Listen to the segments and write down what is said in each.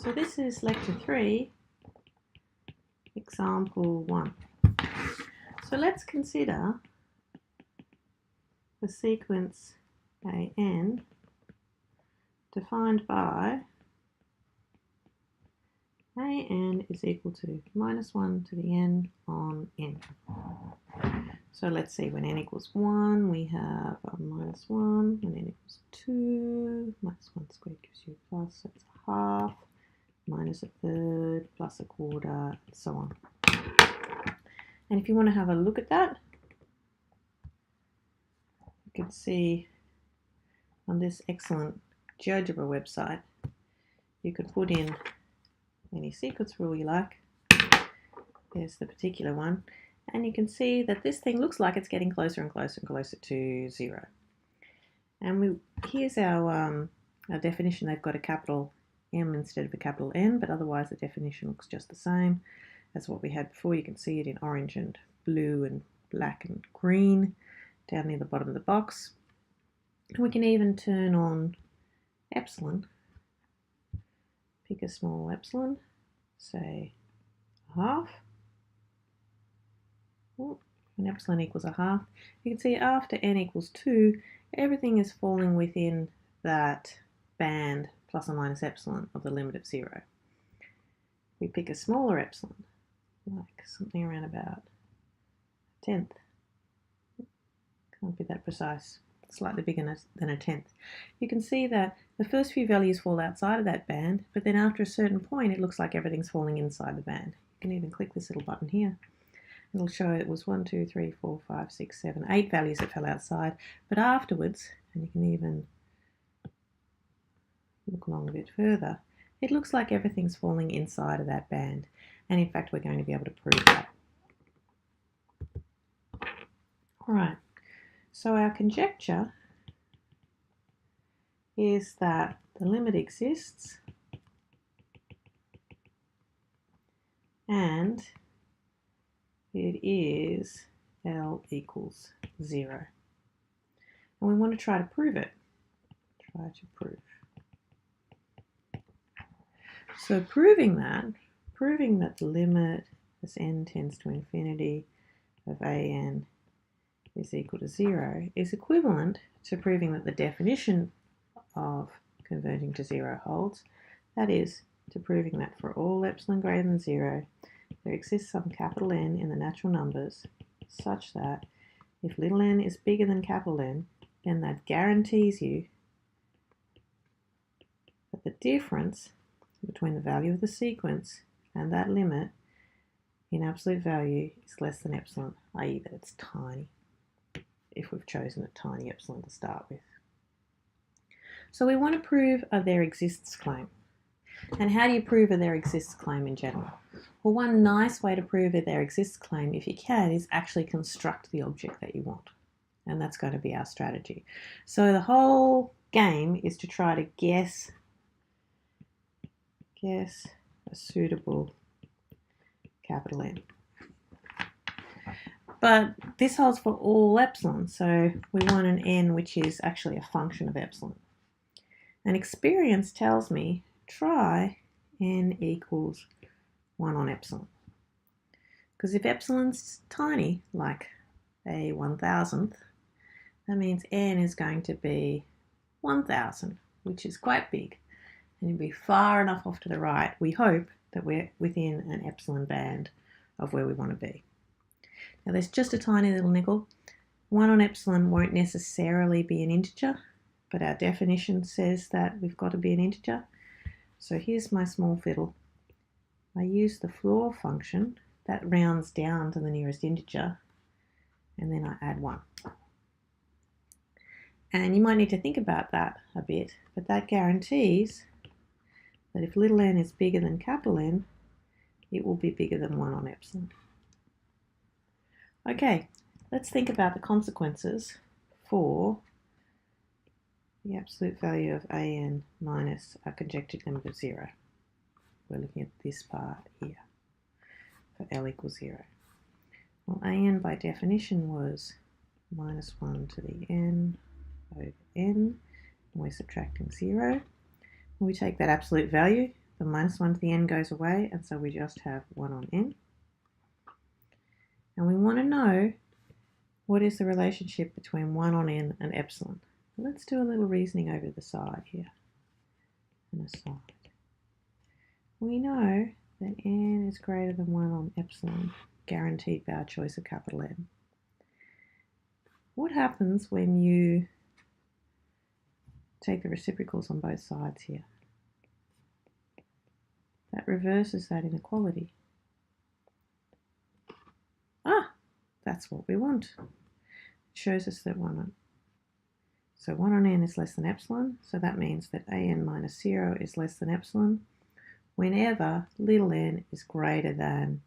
So this is lecture 3, example 1. So let's consider the sequence AN defined by AN is equal to minus 1 to the n on n. So let's see, when n equals 1, we have a minus 1. When n equals 2, minus 1 squared gives you a plus, so it's a half, minus a third, plus a quarter, and so on. And if you want to have a look at that, you can see on this excellent GeoGebra website, you can put in any sequence rule you like. There's the particular one. And you can see that this thing looks like it's getting closer and closer and closer to 0. And here's our definition. They've got a capital M instead of a capital N, but otherwise the definition looks just the same as what we had before. You can see it in orange and blue and black and green down near the bottom of the box. And we can even turn on epsilon. Pick a small epsilon, say a half. When epsilon equals a half, you can see after n equals 2, everything is falling within that band plus or minus epsilon of the limit of 0. We pick a smaller epsilon, like something around about a tenth. Can't be that precise, slightly bigger than a tenth. You can see that the first few values fall outside of that band, but then after a certain point, it looks like everything's falling inside the band. You can even click this little button here. It'll show it was 1, 2, 3, 4, 5, 6, 7, 8 values that fell outside, but afterwards, and you can even look along a bit further, it looks like everything's falling inside of that band. And in fact, we're going to be able to prove that. All right, so our conjecture is that the limit exists and it is L equals 0. And we want to try to prove it. So proving that the limit as n tends to infinity of AN is equal to 0 is equivalent to proving that the definition of converging to 0 holds. That is, to proving that for all epsilon greater than 0, there exists some capital N in the natural numbers such that if little n is bigger than capital N, then that guarantees you that the difference between the value of the sequence and that limit in absolute value is less than epsilon, i.e. that it's tiny, if we've chosen a tiny epsilon to start with. So we want to prove a there exists claim. And how do you prove a there exists claim in general? Well, one nice way to prove a there exists claim, if you can, is actually construct the object that you want. And that's going to be our strategy. So the whole game is to try to guess a suitable capital N. But this holds for all epsilon, so we want an n which is actually a function of epsilon. And experience tells me try n equals 1 on epsilon. Because if epsilon's tiny, like a 1,000th, that means n is going to be 1,000, which is quite big. And it'll be far enough off to the right, we hope, that we're within an epsilon band of where we want to be. Now there's just a tiny little niggle. 1 on epsilon won't necessarily be an integer, but our definition says that we've got to be an integer. So here's my small fiddle. I use the floor function that rounds down to the nearest integer, and then I add 1. And you might need to think about that a bit, but that guarantees that if little n is bigger than capital N, it will be bigger than 1 on epsilon. Okay, let's think about the consequences for the absolute value of AN minus a conjectured limit of 0. We're looking at this part here for L equals 0. Well, AN by definition was minus 1 to the n over n, and we're subtracting 0. We take that absolute value, the minus 1 to the n goes away, and so we just have 1 on n. And we want to know what is the relationship between 1 on n and epsilon. Let's do a little reasoning over the side here. And aside. We know that n is greater than 1 on epsilon, guaranteed by our choice of capital N. What happens when you take the reciprocals on both sides here? That reverses that inequality. Ah, that's what we want. It shows us that 1 on n is less than epsilon, so that means that an minus 0 is less than epsilon whenever little n is greater than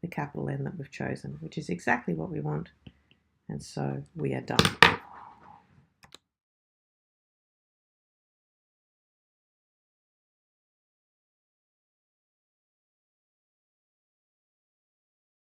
the capital N that we've chosen, which is exactly what we want, and so we are done.